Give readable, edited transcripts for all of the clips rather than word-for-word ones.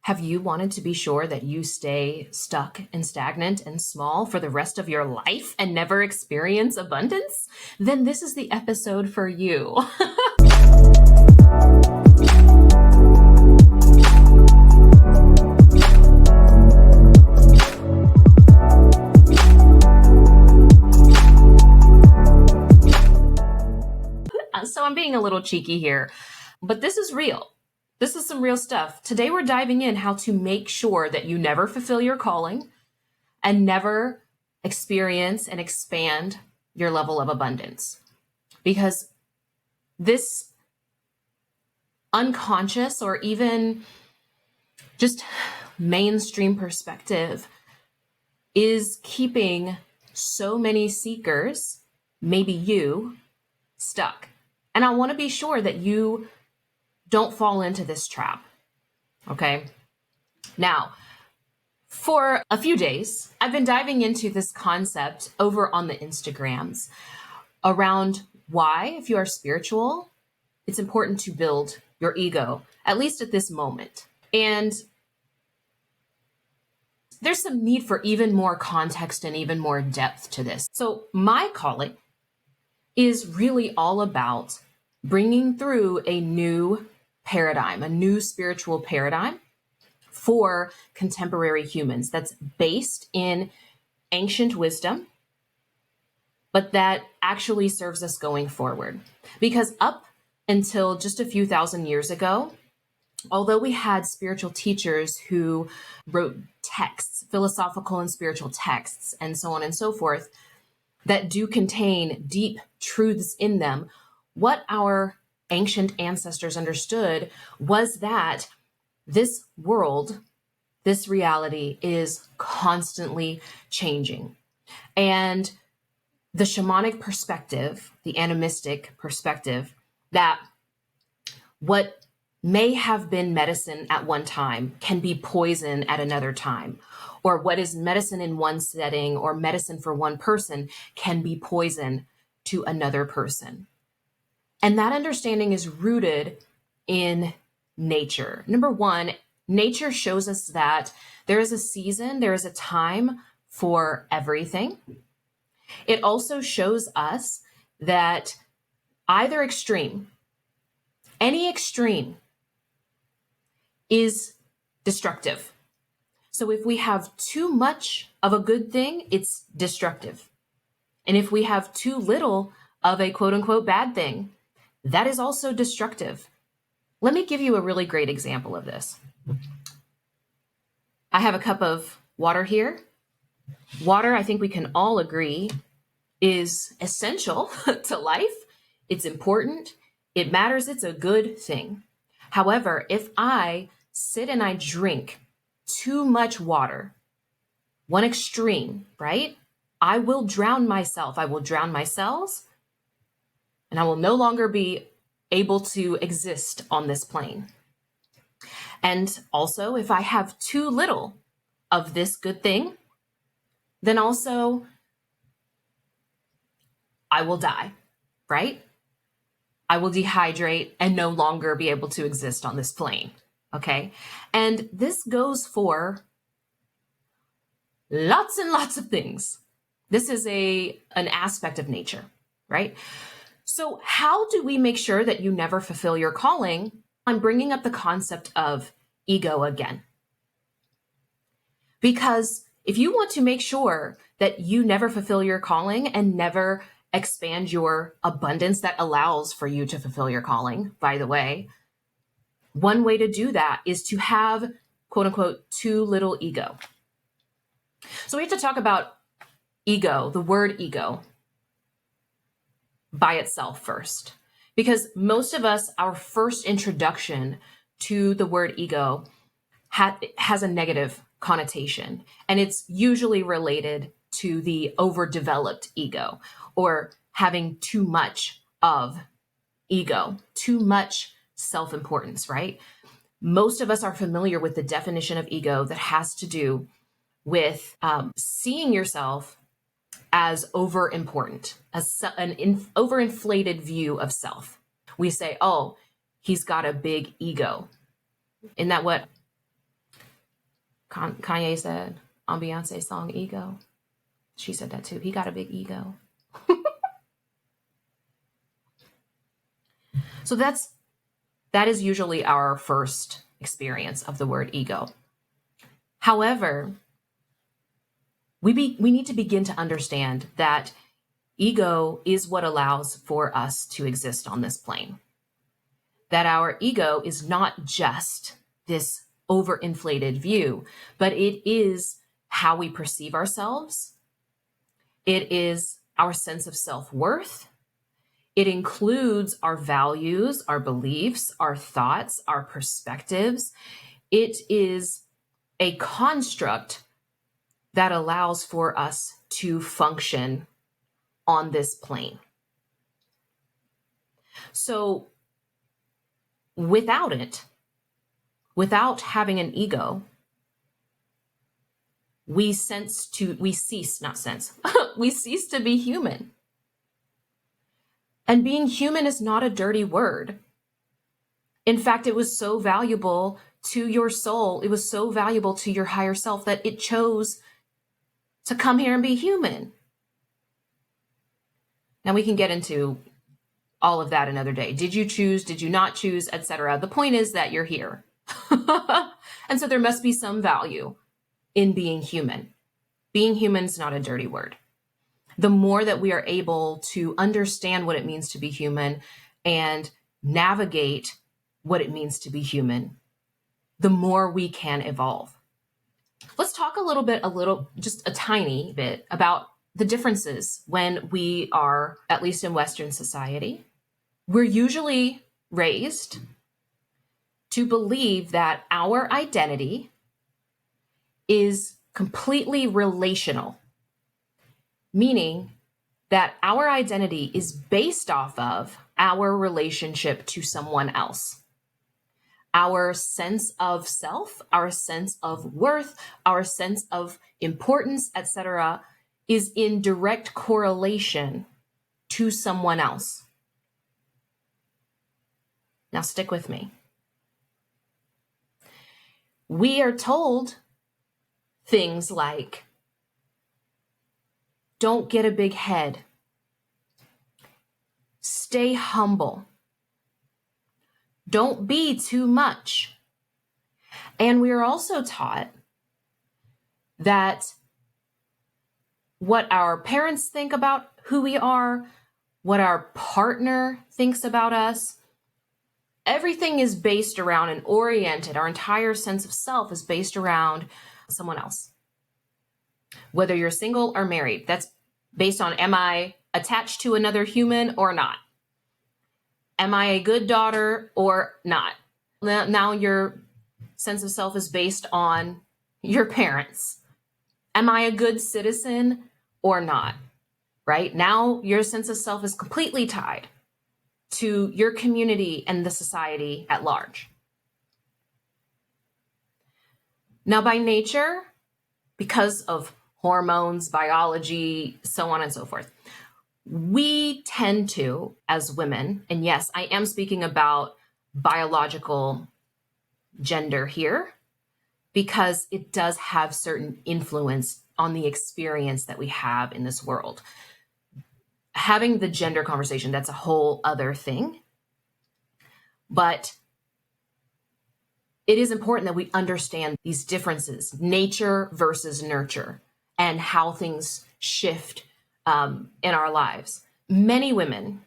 Have you wanted to be sure that you stay stuck and stagnant and small for the rest of your life and never experience abundance? Then this is the episode for you. So I'm being a little cheeky here, but this is real. This is some real stuff. Today we're diving in how to make sure that you never fulfill your calling and never experience and expand your level of abundance. Because this unconscious or even just mainstream perspective is keeping so many seekers, maybe you, stuck. And I want to be sure that you don't fall into this trap. Okay. Now, for a few days, I've been diving into this concept over on the Instagrams around why, if you are spiritual, it's important to build your ego, at least at this moment. And there's some need for even more context and even more depth to this. So my calling is really all about bringing through a new paradigm, a new spiritual paradigm for contemporary humans that's based in ancient wisdom, but that actually serves us going forward. Because up until just a few thousand years ago, although we had spiritual teachers who wrote texts, philosophical and spiritual texts, and so on and so forth, that do contain deep truths in them, what our ancient ancestors understood was that this world, this reality is constantly changing. And the shamanic perspective, the animistic perspective, that what may have been medicine at one time can be poison at another time, or what is medicine in one setting or medicine for one person can be poison to another person. And that understanding is rooted in nature. Number one, nature shows us that there is a season, there is a time for everything. It also shows us that either extreme, any extreme, is destructive. So if we have too much of a good thing, it's destructive. And if we have too little of a quote unquote bad thing, that is also destructive. Let me give you a really great example of this. I have a cup of water here. Water, I think we can all agree, is essential to life. It's important. It matters. It's a good thing. However, if I sit and I drink too much water, one extreme, right? I will drown myself. I will drown my cells, and I will no longer be able to exist on this plane. And also, if I have too little of this good thing, then also I will die, right? I will dehydrate and no longer be able to exist on this plane. Okay. And this goes for lots and lots of things. This is an aspect of nature, right? So how do we make sure that you never fulfill your calling? I'm bringing up the concept of ego again. Because if you want to make sure that you never fulfill your calling and never expand your abundance that allows for you to fulfill your calling, by the way, one way to do that is to have, quote unquote, too little ego. So we have to talk about ego, the word ego, by itself first. Because most of us, our first introduction to the word ego has a negative connotation. And it's usually related to the overdeveloped ego, or having too much of ego, too much self-importance, right? Most of us are familiar with the definition of ego that has to do with seeing yourself as over-important, as an overinflated view of self. We say, oh, he's got a big ego. Isn't that what Kanye said on Beyonce's song Ego. She said that too. He got a big ego. So that is usually our first experience of the word ego. However, we need to begin to understand that ego is what allows for us to exist on this plane. That our ego is not just this overinflated view, but it is how we perceive ourselves. It is our sense of self-worth. It includes our values, our beliefs, our thoughts, our perspectives. It is a construct that allows for us to function on this plane. So without it, without having an ego, we cease to be human. And being human is not a dirty word. In fact, it was so valuable to your soul. It was so valuable to your higher self that it chose to come here and be human. Now we can get into all of that another day. Did you choose? Did you not choose? Etc. The point is that you're here. And so there must be some value in being human. Being human is not a dirty word. The more that we are able to understand what it means to be human and navigate what it means to be human, the more we can evolve. Let's talk just a tiny bit about the differences when we are, at least in Western society. We're usually raised to believe that our identity is completely relational, meaning that our identity is based off of our relationship to someone else. Our sense of self, our sense of worth, our sense of importance, etc., is in direct correlation to someone else. Now stick with me. We are told things like, don't get a big head. Stay humble. Don't be too much. And we are also taught that what our parents think about who we are, what our partner thinks about us, everything is based around and oriented. Our entire sense of self is based around someone else. Whether you're single or married, that's based on, am I attached to another human or not? Am I a good daughter or not? Now your sense of self is based on your parents. Am I a good citizen or not? Right? Now your sense of self is completely tied to your community and the society at large. Now, by nature, because of hormones, biology, so on and so forth, we tend to, as women, and yes, I am speaking about biological gender here, because it does have certain influence on the experience that we have in this world. Having the gender conversation, that's a whole other thing. But it is important that we understand these differences, nature versus nurture, and how things shift in our lives. Many women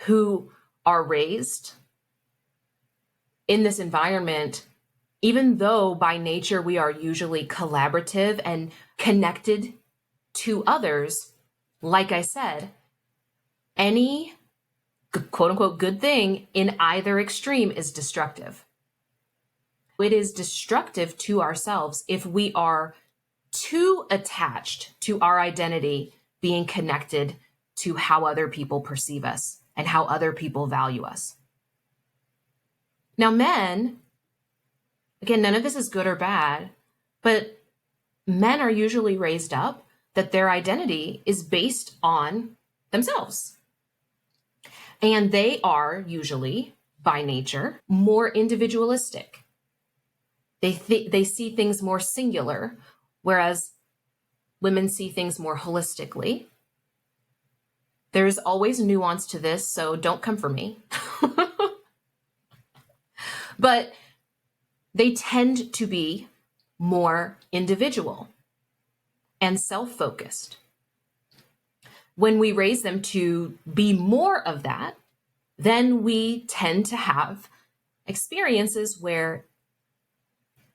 who are raised in this environment, even though by nature we are usually collaborative and connected to others, like I said, any quote unquote good thing in either extreme is destructive. It is destructive to ourselves if we are too attached to our identity being connected to how other people perceive us and how other people value us. Now, men, again, none of this is good or bad, but men are usually raised up that their identity is based on themselves. And they are usually, by nature, more individualistic. They see things more singular, whereas women see things more holistically. There's always nuance to this, so don't come for me. But they tend to be more individual and self-focused. When we raise them to be more of that, then we tend to have experiences where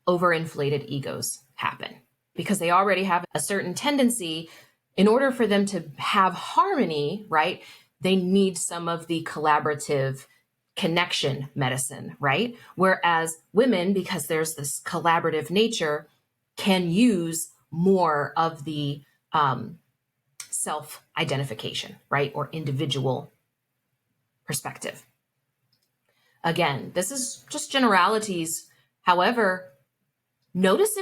overinflated egos happen because they already have a certain tendency. In order for them to have harmony, right, they need some of the collaborative connection medicine, right? Whereas women, because there's this collaborative nature, can use more of the self-identification, right, or individual perspective. Again, this is just generalities. However, notice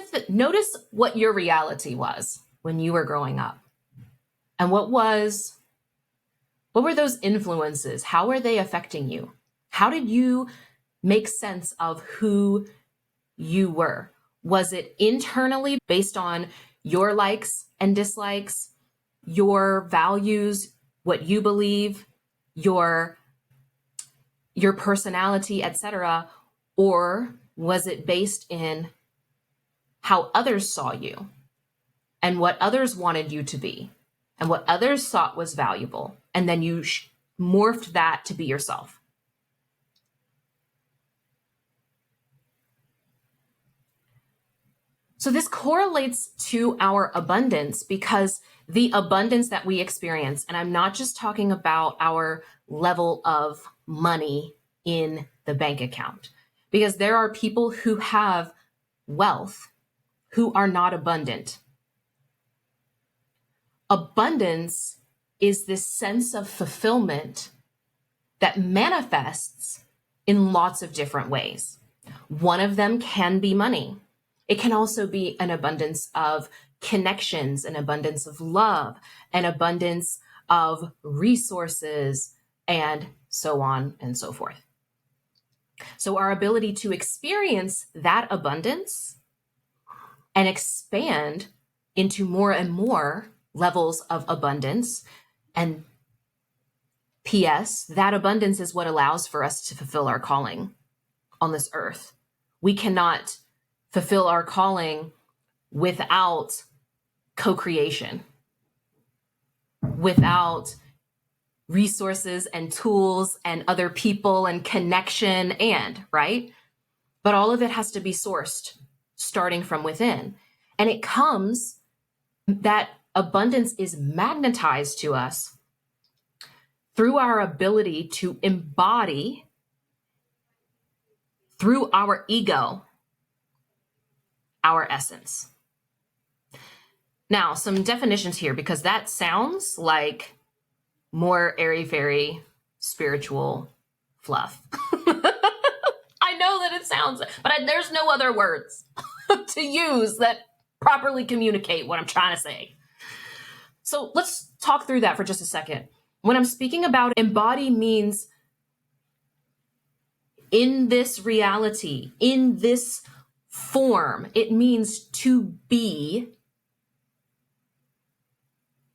what your reality was when you were growing up, and what were those influences? How are they affecting you? How did you make sense of who you were? Was it internally based on your likes and dislikes, your values, what you believe, your personality, etc., or was it based in how others saw you and what others wanted you to be and what others thought was valuable, and then you morphed that to be yourself? So this correlates to our abundance, because the abundance that we experience, and I'm not just talking about our level of money in the bank account, because there are people who have wealth who are not abundant. Abundance is this sense of fulfillment that manifests in lots of different ways. One of them can be money. It can also be an abundance of connections, an abundance of love, an abundance of resources, and so on and so forth. So our ability to experience that abundance and expand into more and more levels of abundance, and P.S., that abundance is what allows for us to fulfill our calling on this earth. We cannot fulfill our calling without co-creation, without resources and tools and other people and connection, right? But all of it has to be sourced starting from within. And it comes, that abundance is magnetized to us through our ability to embody through our ego, our essence. Now, some definitions here, because that sounds like more airy-fairy spiritual fluff. I know that it sounds, but there's no other words to use that properly communicate what I'm trying to say. So let's talk through that for just a second. When I'm speaking about embody, means in this reality, in this form, it means to be.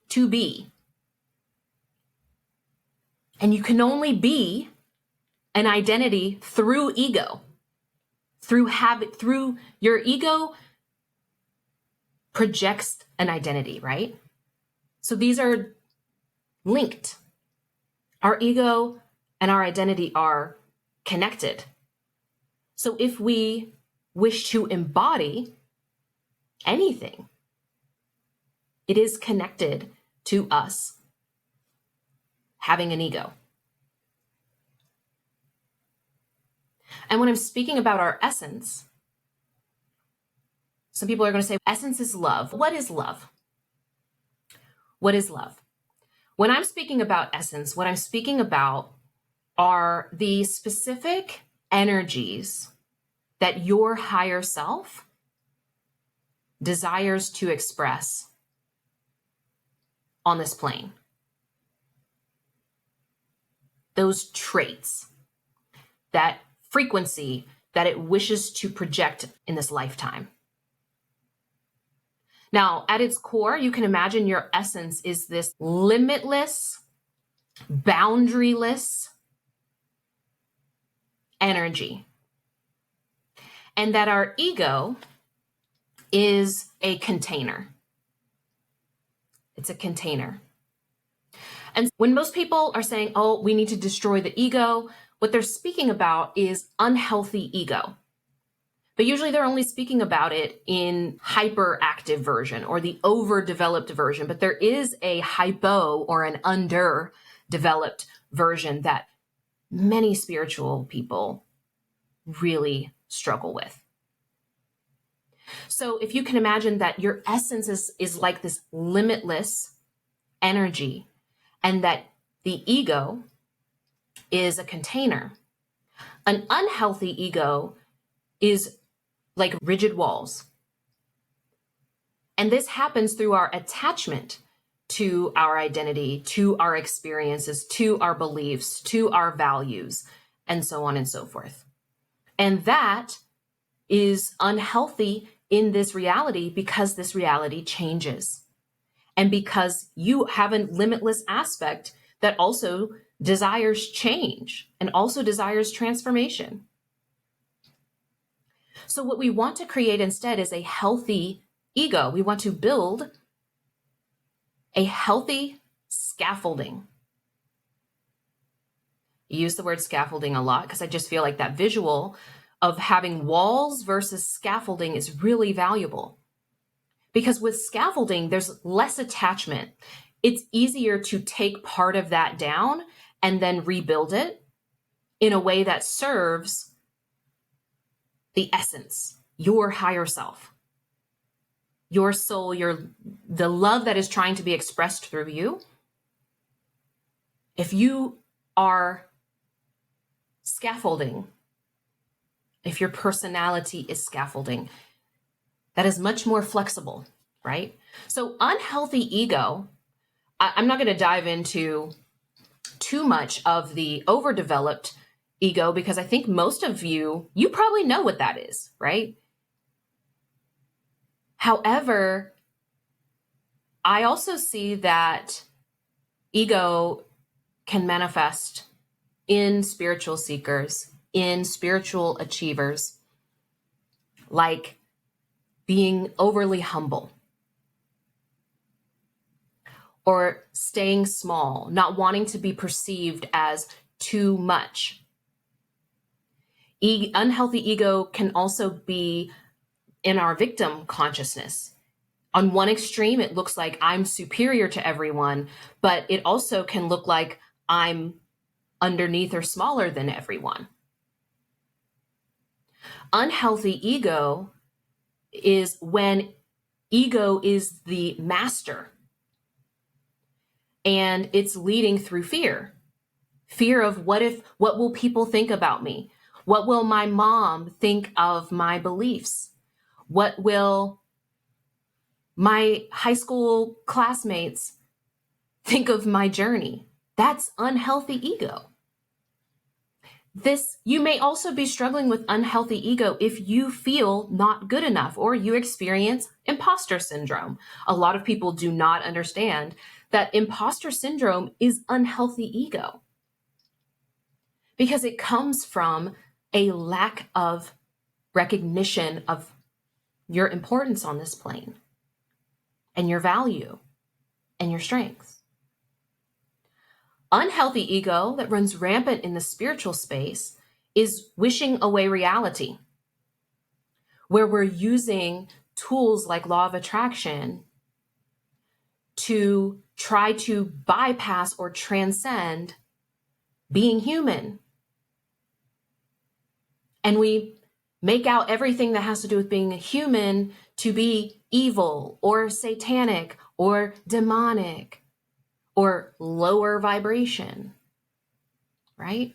To be. And you can only be an identity through ego, through habit, through your ego projects an identity, right? So these are linked. Our ego and our identity are connected. So if we wish to embody anything, it is connected to us having an ego. And when I'm speaking about our essence, some people are going to say, essence is love. What is love? What is love? When I'm speaking about essence, what I'm speaking about are the specific energies that your higher self desires to express on this plane. Those traits, that frequency, that it wishes to project in this lifetime. Now, at its core, you can imagine your essence is this limitless, boundaryless energy. And that our ego is a container. It's a container. And when most people are saying, oh, we need to destroy the ego, what they're speaking about is unhealthy ego. But usually they're only speaking about it in hyperactive version or the overdeveloped version. But there is a hypo or an underdeveloped version that many spiritual people really struggle with. So if you can imagine that your essence is like this limitless energy, and that the ego is a container. An unhealthy ego is like rigid walls. And this happens through our attachment to our identity, to our experiences, to our beliefs, to our values, and so on and so forth. And that is unhealthy in this reality because this reality changes. And because you have a limitless aspect that also desires change and also desires transformation. So what we want to create instead is a healthy ego. We want to build a healthy scaffolding. You use the word scaffolding a lot because I just feel like that visual of having walls versus scaffolding is really valuable. Because with scaffolding, there's less attachment. It's easier to take part of that down and then rebuild it in a way that serves the essence, your higher self, your soul, the love that is trying to be expressed through you. If you are scaffolding, if your personality is scaffolding, that is much more flexible, right? So unhealthy ego, I'm not going to dive into too much of the overdeveloped ego because I think most of you probably know what that is, right? However, I also see that ego can manifest in spiritual seekers, in spiritual achievers, like being overly humble or staying small, not wanting to be perceived as too much. Unhealthy ego can also be in our victim consciousness. On one extreme, it looks like I'm superior to everyone, but it also can look like I'm underneath or smaller than everyone. Unhealthy ego is when ego is the master and it's leading through fear. Fear of what will people think about me? What will my mom think of my beliefs? What will my high school classmates think of my journey? That's unhealthy ego. You may also be struggling with unhealthy ego if you feel not good enough or you experience imposter syndrome. A lot of people do not understand that imposter syndrome is unhealthy ego because it comes from a lack of recognition of your importance on this plane and your value and your strengths. Unhealthy ego that runs rampant in the spiritual space is wishing away reality, where we're using tools like law of attraction to try to bypass or transcend being human. And we make out everything that has to do with being a human to be evil or satanic or demonic or lower vibration, right?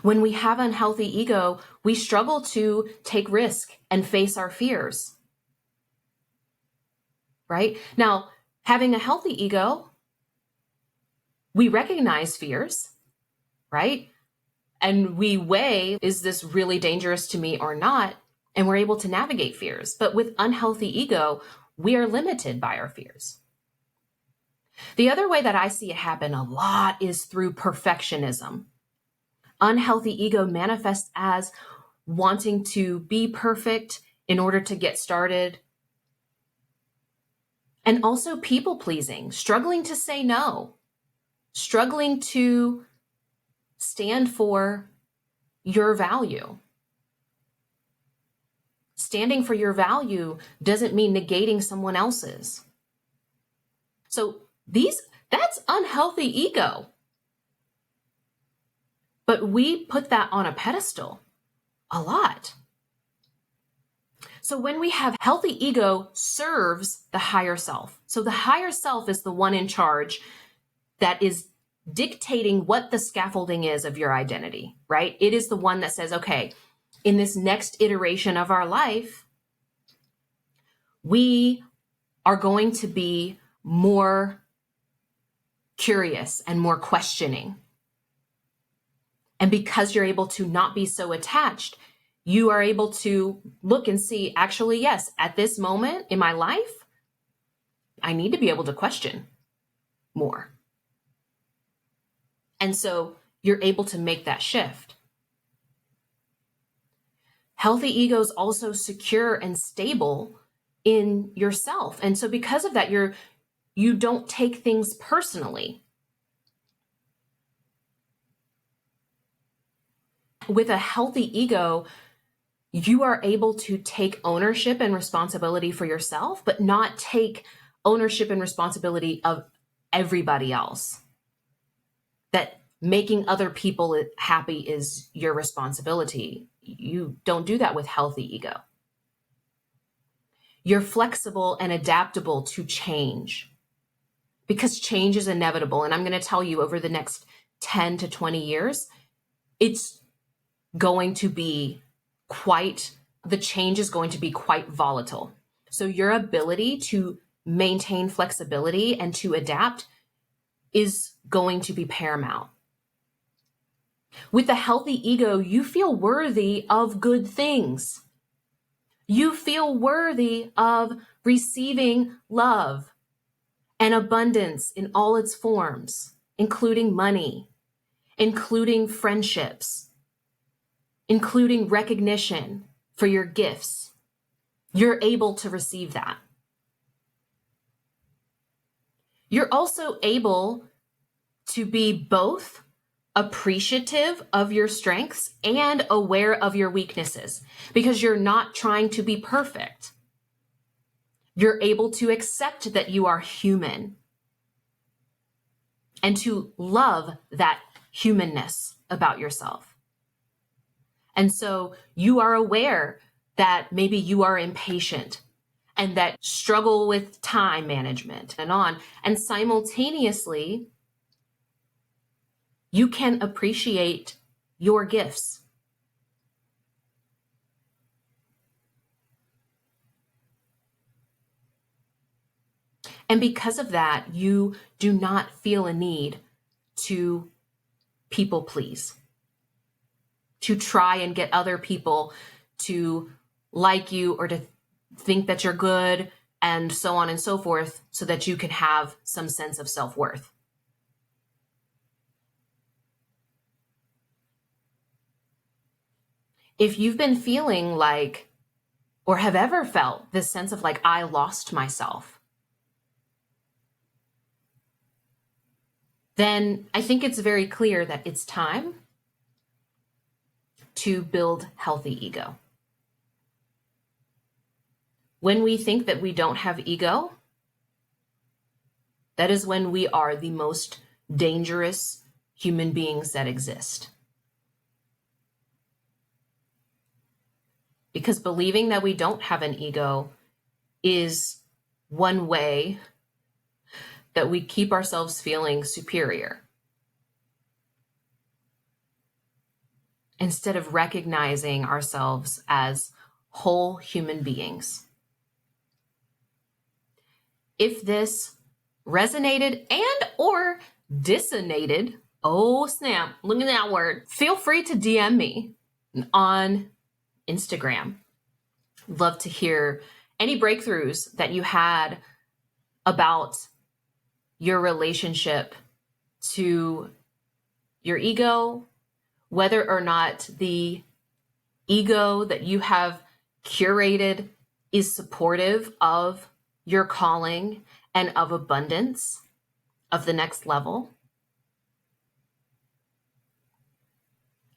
When we have unhealthy ego, we struggle to take risk and face our fears, right? Now, having a healthy ego, we recognize fears, right? And we weigh, is this really dangerous to me or not? And we're able to navigate fears. But with unhealthy ego, we are limited by our fears. The other way that I see it happen a lot is through perfectionism. Unhealthy ego manifests as wanting to be perfect in order to get started. And also people pleasing, struggling to say no, struggling to stand for your value. Standing for your value doesn't mean negating someone else's. So that's unhealthy ego. But we put that on a pedestal a lot. So when we have healthy ego serves the higher self. So the higher self is the one in charge that is dictating what the scaffolding is of your identity, right? It is the one that says, okay, in this next iteration of our life, we are going to be more curious and more questioning. And because you're able to not be so attached, you are able to look and see, actually, yes, at this moment in my life, I need to be able to question more. And so you're able to make that shift. Healthy ego is also secure and stable in yourself. And so because of that, you don't take things personally. With a healthy ego, you are able to take ownership and responsibility for yourself, but not take ownership and responsibility of everybody else. That making other people happy is your responsibility. You don't do that with healthy ego. You're flexible and adaptable to change because change is inevitable. And I'm going to tell you, over the next 10 to 20 years, it's going to be the change is going to be quite volatile. So your ability to maintain flexibility and to adapt is going to be paramount. With a healthy ego, you feel worthy of good things. You feel worthy of receiving love and abundance in all its forms, including money, including friendships, including recognition for your gifts. You're able to receive that. You're also able to be both appreciative of your strengths and aware of your weaknesses because you're not trying to be perfect. You're able to accept that you are human and to love that humanness about yourself. And so you are aware that maybe you are impatient and that struggle with time management and on. And simultaneously, you can appreciate your gifts. And because of that, you do not feel a need to people please, to try and get other people to like you or to think that you're good and so on and so forth so that you can have some sense of self-worth. If you've been feeling like, or have ever felt this sense of like, I lost myself, then I think it's very clear that it's time to build healthy ego. When we think that we don't have ego, that is when we are the most dangerous human beings that exist. Because believing that we don't have an ego is one way that we keep ourselves feeling superior, instead of recognizing ourselves as whole human beings. If this resonated and or dissonated Oh, snap. Look at that word. Feel free to DM me on Instagram. Love to hear any breakthroughs that you had about your relationship to your ego, whether or not the ego that you have curated is supportive of your calling and of abundance, of the next level.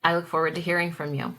I look forward to hearing from you.